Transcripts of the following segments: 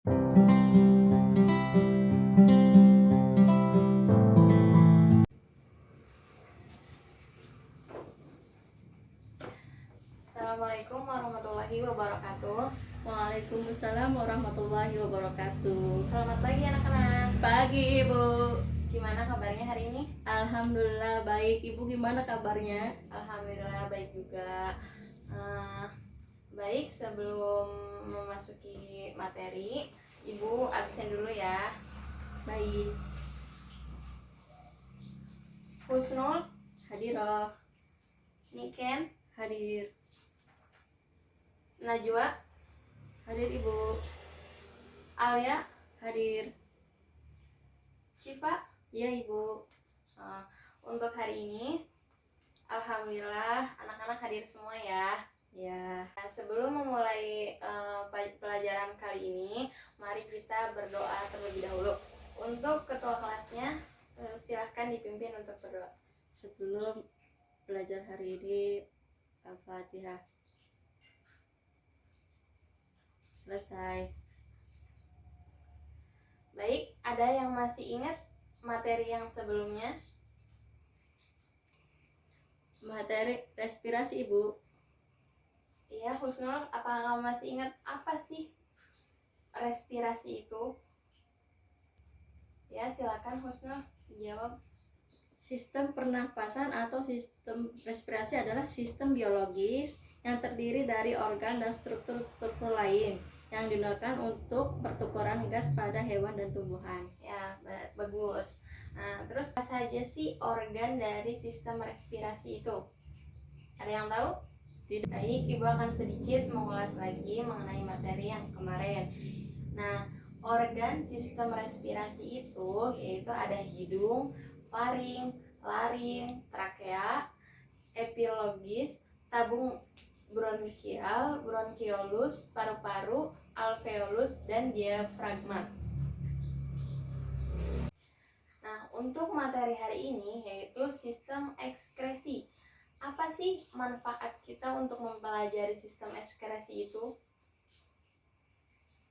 Assalamualaikum warahmatullahi wabarakatuh. Waalaikumsalam warahmatullahi wabarakatuh. Selamat pagi anak-anak. Pagi Ibu. Gimana kabarnya hari ini? Alhamdulillah baik. Ibu gimana kabarnya? Alhamdulillah baik juga. Baik, sebelum memasuki materi, Ibu absen dulu ya. Baik. Husnul, Hadirah. Niken, Hadir. Najwa, Hadir Ibu. Alia, Hadir. Syifa. Iya Ibu. Untuk hari ini, alhamdulillah anak-anak hadir semua ya. Ya. Nah, sebelum memulai pelajaran kali ini, mari kita berdoa terlebih dahulu. Untuk ketua kelasnya, silahkan dipimpin untuk berdoa. Sebelum belajar hari ini, Al-Fatihah. Selesai. Baik, ada yang masih ingat materi yang sebelumnya? Materi respirasi Ibu. Iya, Husnul, apakah kamu masih ingat apa sih respirasi itu? Ya, silakan Husnul dijawab. Sistem pernapasan atau sistem respirasi adalah sistem biologis yang terdiri dari organ dan struktur-struktur lain yang digunakan untuk pertukaran gas pada hewan dan tumbuhan. Ya, bagus. Nah, terus apa saja sih organ dari sistem respirasi itu? Ada yang tahu? Tidak. Baik, Ibu akan sedikit mengulas lagi mengenai materi yang kemarin. Nah, organ sistem respirasi itu yaitu ada hidung, faring, laring, trakea, epilogis, tabung bronkial, bronkiolus, paru-paru, alveolus, dan diafragma. Nah, untuk materi hari ini yaitu sistem ekskresi. Apa sih manfaat kita untuk mempelajari sistem ekskresi itu?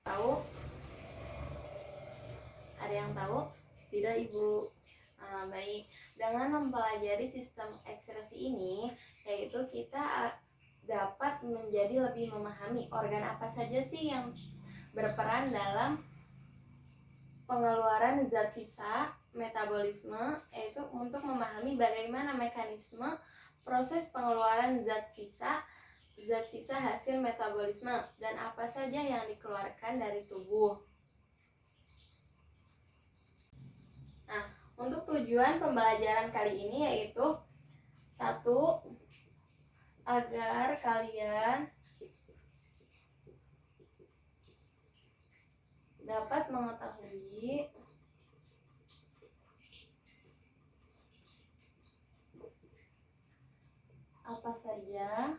Tahu? Ada yang tahu? Tidak Ibu. Baik, dengan mempelajari sistem ekskresi ini, yaitu kita dapat menjadi lebih memahami organ apa saja sih yang berperan dalam pengeluaran zat sisa, metabolisme, yaitu untuk memahami bagaimana mekanisme proses pengeluaran zat sisa hasil metabolisme, dan apa saja yang dikeluarkan dari tubuh. Nah, untuk tujuan pembelajaran kali ini yaitu 1. Agar kalian dapat mengetahui apa saja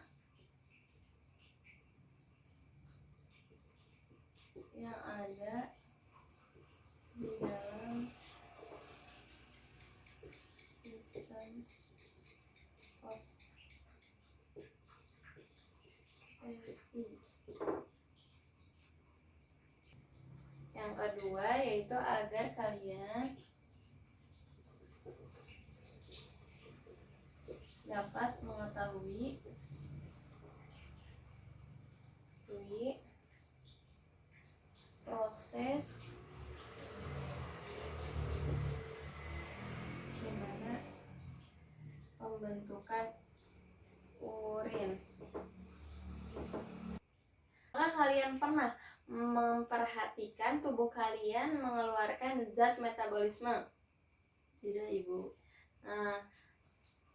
yang ada di dalam sistem ekskresi. Yang kedua yaitu agar kalian dapat mengetahui proses gimana pembentukan urin. Apakah kalian pernah memperhatikan tubuh kalian mengeluarkan zat metabolisme? Tidak Ibu. Nah,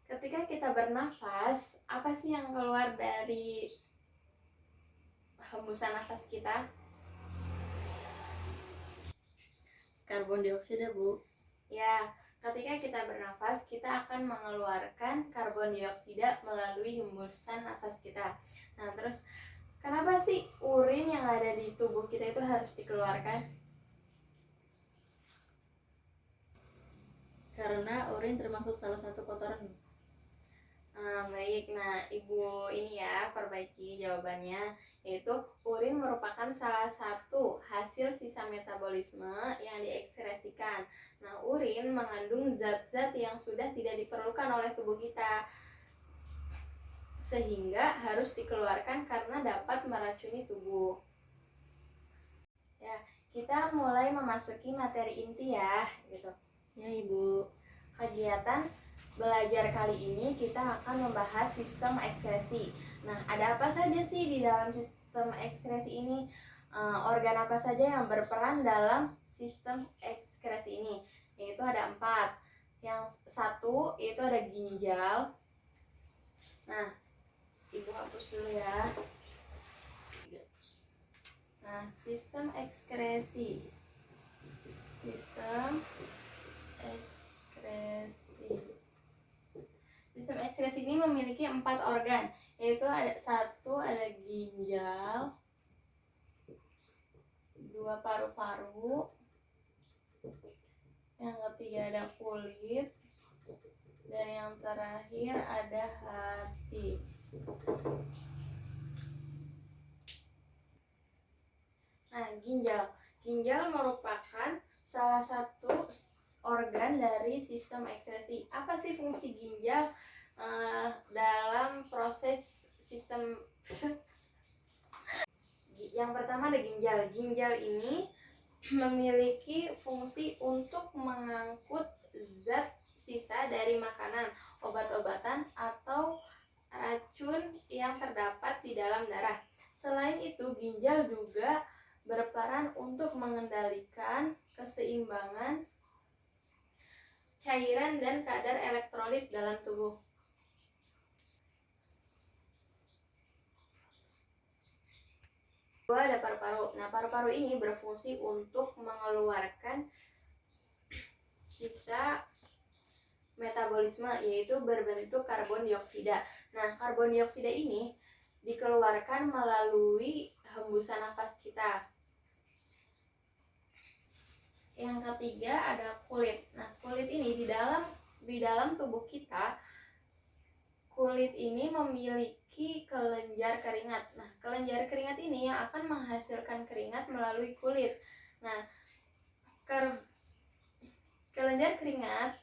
ketika kita bernafas, apa sih yang keluar dari hembusan nafas kita? Karbon dioksida Bu. Ya, ketika kita bernafas, kita akan mengeluarkan karbon dioksida melalui hembusan nafas kita. Nah, terus kenapa sih urin yang ada di tubuh kita itu harus dikeluarkan? Karena urin termasuk salah satu kotoran. Baik, nah Ibu ini ya perbaiki jawabannya. yaitu urin merupakan salah satu hasil sisa metabolisme yang diekskresikan. Nah, urin mengandung zat-zat yang sudah tidak diperlukan oleh tubuh kita, sehingga harus dikeluarkan karena dapat meracuni tubuh. Ya, kita mulai memasuki materi inti ya, gitu. Ya, Ibu. Kegiatan belajar kali ini kita akan membahas sistem ekskresi. Nah, ada apa saja sih di dalam sistem ekskresi ini? Organ apa saja yang berperan dalam sistem ekskresi ini? Yaitu ada 4. Yang satu itu ada ginjal. Nah, Ibu hapus dulu ya. Nah, sistem ekskresi. Sistem ekskresi ini memiliki 4 organ, yaitu ada ginjal, 2 paru-paru, yang ketiga ada kulit, dan yang terakhir ada hati. Nah, ginjal merupakan salah satu organ dari sistem ekskresi. Apa sih fungsi ginjal dalam proses sistem? Yang pertama ada ginjal. Ginjal ini memiliki fungsi untuk mengangkut zat sisa dari makanan, obat-obatan, atau racun yang terdapat di dalam darah. Selain itu, ginjal juga berperan untuk mengendalikan keseimbangan cairan dan kadar elektrolit dalam tubuh. Kedua ada paru-paru. Nah, paru-paru ini berfungsi untuk mengeluarkan sisa metabolisme, yaitu berbentuk karbon dioksida. Nah, karbon dioksida ini dikeluarkan melalui hembusan nafas kita. Yang ketiga ada kulit. Nah, kulit ini di dalam tubuh kita, kulit ini memiliki kelenjar keringat. Nah, kelenjar keringat ini yang akan menghasilkan keringat melalui kulit. Nah, kelenjar keringat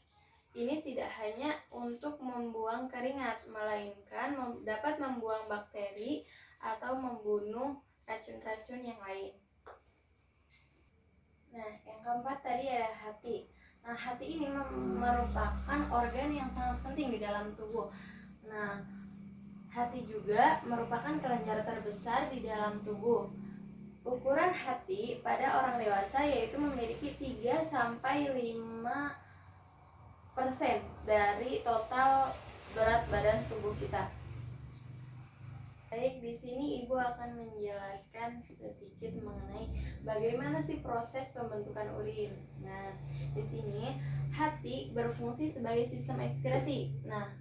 ini tidak hanya untuk membuang keringat, melainkan dapat membuang bakteri atau membunuh racun-racun yang lain. Nah, yang keempat tadi ada hati. Nah, hati ini merupakan organ yang sangat penting di dalam tubuh. Nah, hati juga merupakan kelenjar terbesar di dalam tubuh. Ukuran hati pada orang dewasa yaitu memiliki 3-5% dari total berat badan tubuh kita. Baik, di sini Ibu akan menjelaskan sedikit mengenai bagaimana sih proses pembentukan urin. Nah, di sini hati berfungsi sebagai sistem ekskresi. Nah,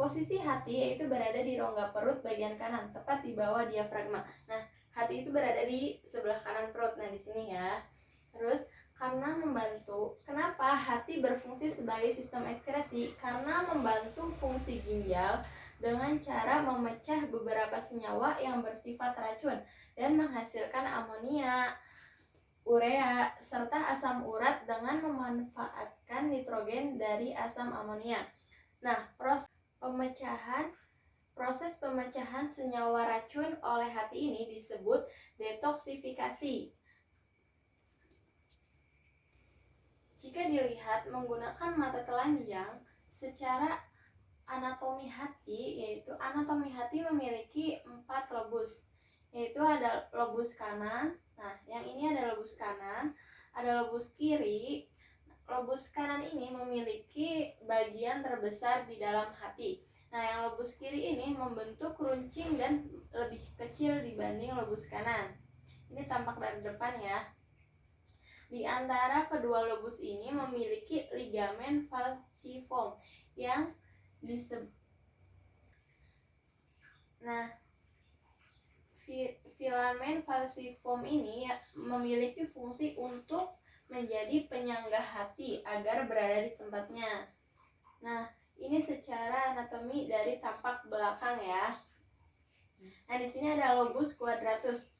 posisi hati yaitu berada di rongga perut bagian kanan, tepat di bawah diafragma. Nah, hati itu berada di sebelah kanan perut. Nah, di sini ya. Terus kenapa hati berfungsi sebagai sistem ekskresi? Karena membantu fungsi ginjal dengan cara memecah beberapa senyawa yang bersifat racun dan menghasilkan amonia, urea, serta asam urat dengan memanfaatkan nitrogen dari asam amonia. Nah, proses pemecahan senyawa racun oleh hati ini disebut detoksifikasi. Jika dilihat menggunakan mata telanjang, secara anatomi hati, yaitu anatomi hati memiliki 4 lobus, yaitu ada lobus kanan. Nah, yang ini ada lobus kanan, ada lobus kiri. Lobus kanan ini memiliki bagian terbesar di dalam hati. Nah, yang lobus kiri ini membentuk runcing dan lebih kecil dibanding lobus kanan. Ini tampak dari depan ya. Di antara kedua lobus ini memiliki ligamen falciform yang filamen falciform ini memiliki fungsi untuk menjadi penyangga hati agar berada di tempatnya. Nah, ini secara anatomi dari tampak belakang ya. Nah, di sini ada lobus quadratus.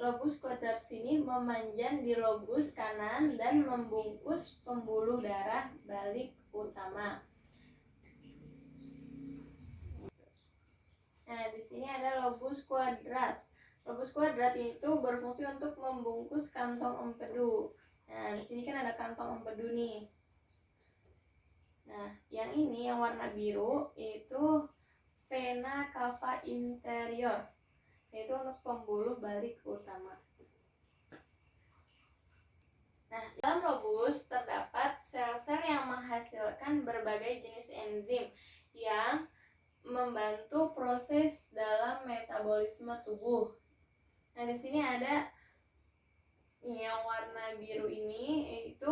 Lobus quadratus ini memanjang di lobus kanan dan membungkus pembuluh darah balik utama. Nah, di sini ada lobus kuadrat. Lobus kuadrat itu berfungsi untuk membungkus kantong empedu. Nah, di sini kan ada kantong empedu nih. Nah, yang ini yang warna biru itu vena cava interior, yaitu untuk pembuluh balik utama. Nah, dalam lobus terdapat sel-sel yang menghasilkan berbagai jenis enzim yang membantu proses dalam metabolisme tubuh. Nah, di sini ada yang warna biru ini yaitu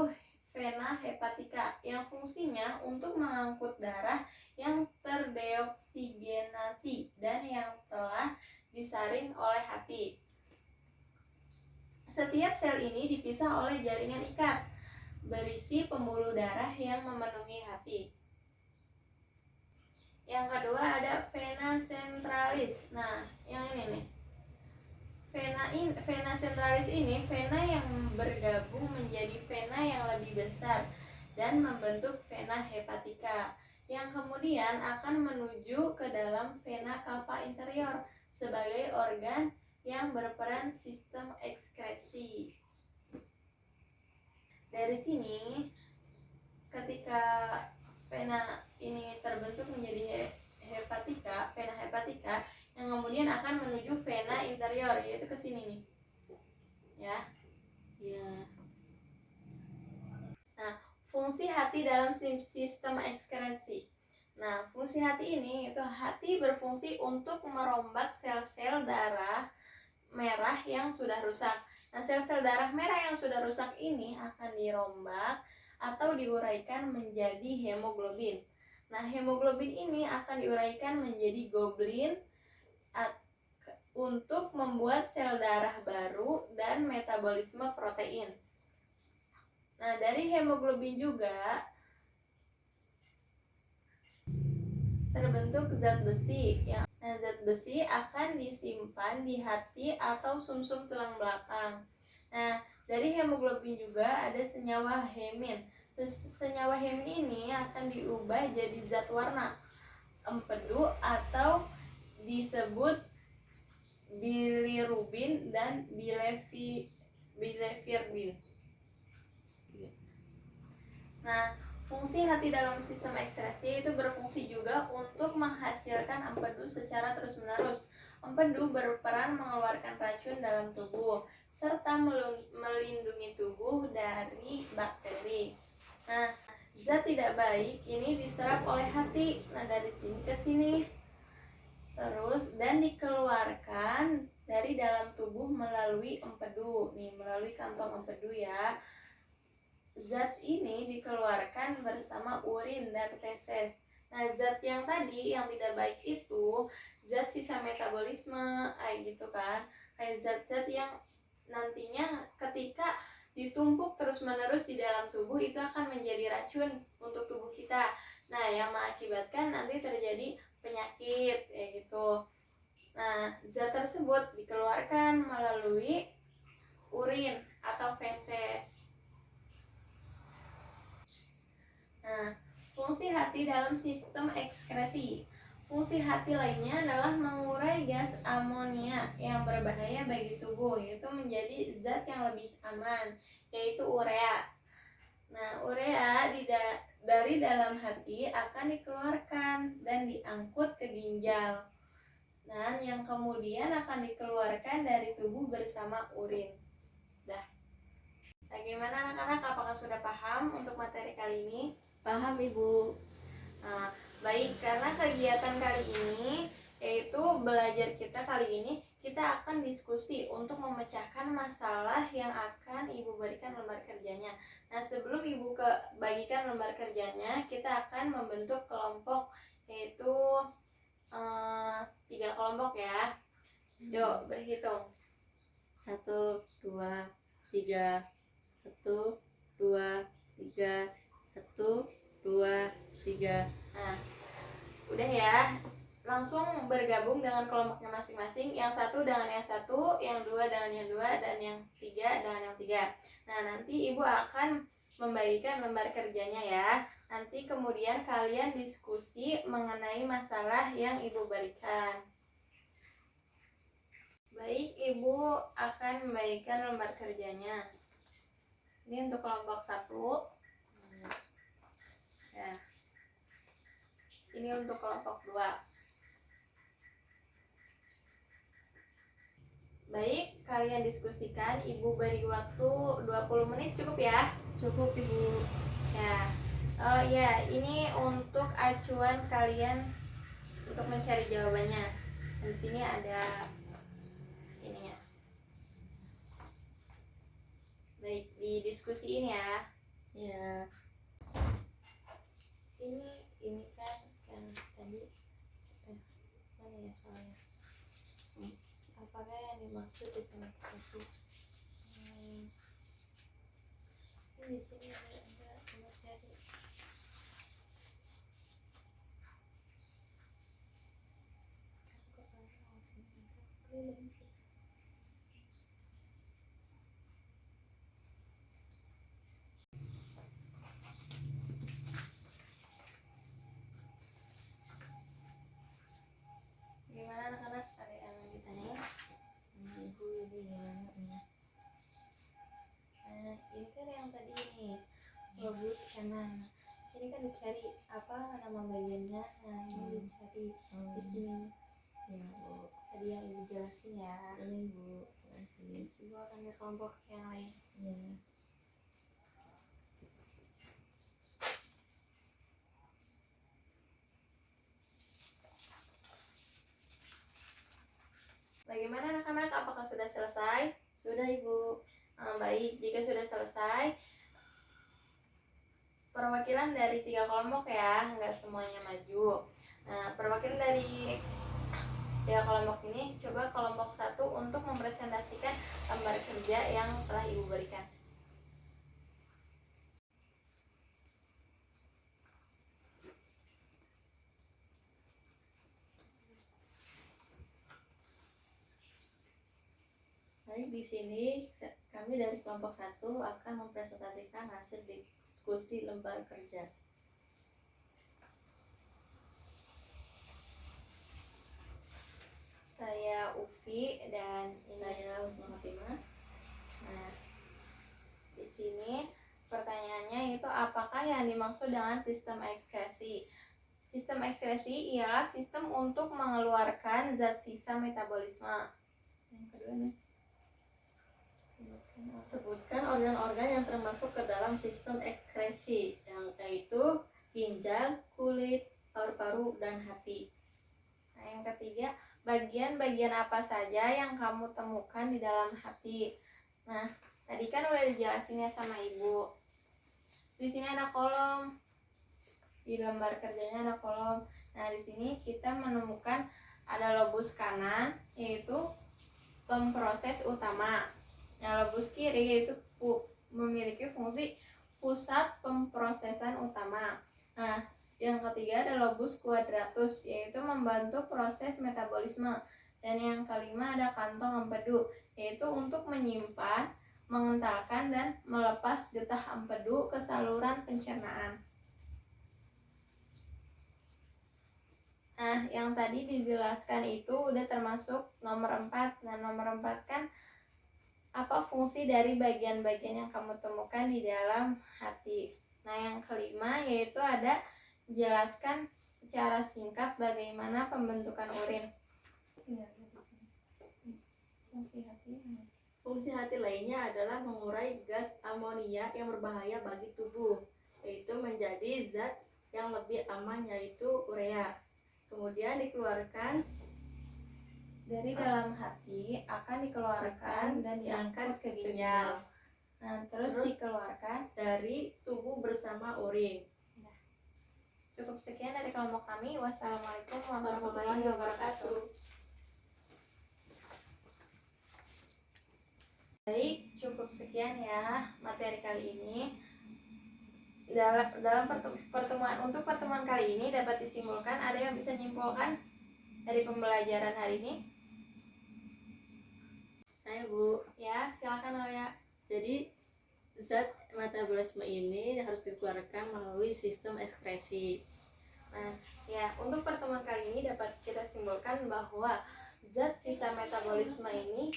vena hepatica yang fungsinya untuk mengangkut darah yang terdeoksigenasi dan yang telah disaring oleh hati. Setiap sel ini dipisah oleh jaringan ikat berisi pembuluh darah yang memenuhi hati. Yang kedua ada vena centralis. Nah, yang ini nih. Vena centralis ini vena yang bergabung menjadi vena yang lebih besar dan membentuk vena hepatica yang kemudian akan menuju ke dalam vena cava interior sebagai organ yang berperan sistem ekskresi. Dari sini ketika vena ini terbentuk menjadi vena hepatica yang kemudian akan menuju vena interior, yaitu ke sini nih. Ya. Nah, fungsi hati dalam sistem ekskresi. Nah, fungsi hati ini itu hati berfungsi untuk merombak sel-sel darah merah yang sudah rusak. Nah, sel-sel darah merah yang sudah rusak ini akan dirombak atau diuraikan menjadi hemoglobin. Nah, hemoglobin ini akan diuraikan menjadi globulin untuk membuat sel darah baru dan metabolisme protein. Nah, dari hemoglobin juga terbentuk zat besi. Nah, zat besi akan disimpan di hati atau sumsum tulang belakang. Nah, dari hemoglobin juga ada senyawa hemin. Senyawa hemin ini akan diubah jadi zat warna empedu atau disebut bilirubin dan biliverdin. Nah, fungsi hati dalam sistem ekskresi itu berfungsi juga untuk menghasilkan empedu secara terus-menerus. Empedu berperan mengeluarkan racun dalam tubuh serta melindungi tubuh dari bakteri. Nah, zat tidak baik ini diserap oleh hati. Nah, dari sini ke sini terus dan dikeluarkan dari dalam tubuh melalui empedu. Nih, melalui kantong empedu ya. Zat ini dikeluarkan bersama urin dan feses. Nah, zat yang tadi yang tidak baik itu zat sisa metabolisme, gitu kan. Kayak zat-zat yang nantinya ketika ditumpuk terus-menerus di dalam tubuh itu akan menjadi racun untuk tubuh kita. Nah, yang mengakibatkan nanti terjadi penyakit gitu. Nah, zat tersebut dikeluarkan melalui urin atau feses. Nah, fungsi hati dalam sistem ekskresi. Fungsi hati lainnya adalah mengurai gas amonia yang berbahaya bagi tubuh, yaitu menjadi zat yang lebih aman, yaitu urea. Nah, urea dari dalam hati akan dikeluarkan dan diangkut ke ginjal. Dan yang kemudian akan dikeluarkan dari tubuh bersama urin. Nah, gimana anak-anak? Apakah sudah paham untuk materi kali ini? Paham, Ibu. Nah, baik, karena kegiatan kali ini yaitu belajar kita kali ini kita akan diskusi untuk memecahkan masalah yang akan Ibu berikan lembar kerjanya. Nah, sebelum Ibu bagikan lembar kerjanya, kita akan membentuk kelompok, yaitu 3 kelompok ya. Yuk, berhitung. 1, 2, 3. 1, 2, 3. 1, 2, 3. Nah, udah ya. langsung bergabung dengan kelompoknya masing-masing, yang satu dengan yang satu, yang dua dengan yang dua, dan yang tiga dengan yang tiga. Nah, nanti ibu akan membagikan lembar kerjanya ya. Nanti kemudian kalian diskusi mengenai masalah yang ibu berikan. Baik, ibu akan membagikan lembar kerjanya. Ini untuk kelompok 1. Ya. Ini untuk kelompok 2. Baik, kalian diskusikan. Ibu beri waktu 20 menit cukup ya? Cukup Ibu. Ya. Oh ya, ini untuk acuan kalian untuk mencari jawabannya. Di sini ada ininya. Baik, didiskusiin ya. Ya. Ini kan tadi mana ya soalnya? Apakah yang dimaksud itu? Ini di sini ada materi. Gimana anak-anak? Ada yang mau ditanya? Ibu ini gimana? Nah, ini kan yang tadi nih lobus kanan. Ini kan dicari apa nama bagiannya. Nah, ini dicari di sini. Ya Bu. Tadi yang ibu jelasin ya. Ini Bu. Kasih. Ibu akan ke kelompok yang lain. Ya. Bagaimana anak-anak? Apakah sudah selesai? Sudah Ibu. Baik, jika sudah selesai, perwakilan dari 3 kelompok ya, nggak semuanya maju. Nah, perwakilan dari 3 kelompok ini, coba kelompok 1 untuk mempresentasikan lembar kerja yang telah ibu berikan. Baik, di sini kami dari kelompok 1 akan mempresentasikan hasil diskusi lembar kerja. Saya Ufi dan Saya Husna Fatimah. Nah, di sini pertanyaannya itu apakah yang dimaksud dengan sistem ekskresi? Sistem ekskresi ialah sistem untuk mengeluarkan zat sisa metabolisme. Yang kedua nih. Sebutkan organ-organ yang termasuk ke dalam sistem ekskresi, yaitu ginjal, kulit, paru-paru, dan hati. Nah, yang ketiga, bagian-bagian apa saja yang kamu temukan di dalam hati? Nah, tadi kan udah dijelasin ya sama ibu. Di sini ada kolom. Di lembar kerjanya ada kolom. Nah, di sini kita menemukan ada lobus kanan, yaitu pemproses utama. Nah, lobus kiri yaitu memiliki fungsi pusat pemprosesan utama. Nah, yang ketiga ada lobus quadratus, yaitu membantu proses metabolisme. Dan yang kelima ada kantong empedu, yaitu untuk menyimpan, mengentalkan, dan melepas getah empedu ke saluran pencernaan. Nah, yang tadi dijelaskan itu udah termasuk nomor 4. Nah, nomor 4 kan apa fungsi dari bagian-bagian yang kamu temukan di dalam hati. Nah, yang kelima yaitu ada jelaskan secara singkat bagaimana pembentukan urin. Fungsi hati lainnya adalah mengurai gas amonia yang berbahaya bagi tubuh, yaitu menjadi zat yang lebih aman, yaitu urea. Kemudian dikeluarkan dari dalam hati, akan dikeluarkan dan diangkat ke ginjal. Nah, terus dikeluarkan dari tubuh bersama urin. Cukup sekian dari kelompok kami. Wassalamualaikum warahmatullahi wabarakatuh. Baik, cukup sekian ya materi kali ini. Dalam pertemuan kali ini dapat disimpulkan, ada yang bisa menyimpulkan? dari pembelajaran hari ini? Saya, Bu. Ya, silakan Aulia. Jadi zat metabolisme ini harus dikeluarkan melalui sistem ekskresi. Nah, ya, untuk pertemuan kali ini dapat kita simpulkan bahwa zat sisa metabolisme ini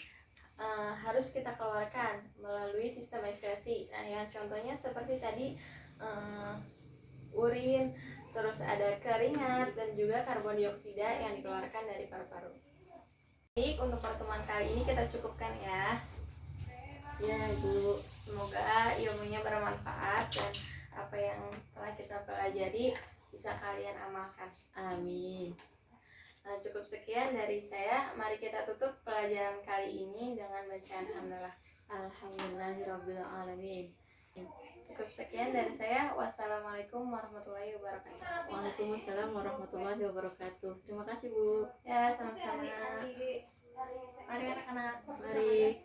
harus kita keluarkan melalui sistem ekskresi. Nah, yang contohnya seperti tadi urin, terus ada keringat dan juga karbon dioksida yang dikeluarkan dari paru-paru. Baik, untuk pertemuan kali ini kita cukupkan ya. Ya, Bu. Semoga ilmunya bermanfaat dan apa yang telah kita pelajari bisa kalian amalkan. Amin. Nah, cukup sekian dari saya. Mari kita tutup pelajaran kali ini dengan bacaan hamdalah. Alhamdulillahirabbil alamin. Cukup sekian dari saya. Wassalamualaikum warahmatullahi wabarakatuh. Waalaikumsalam warahmatullahi wabarakatuh. Terima kasih, Bu. Ya, sama-sama. Mari anak-anak. Mari.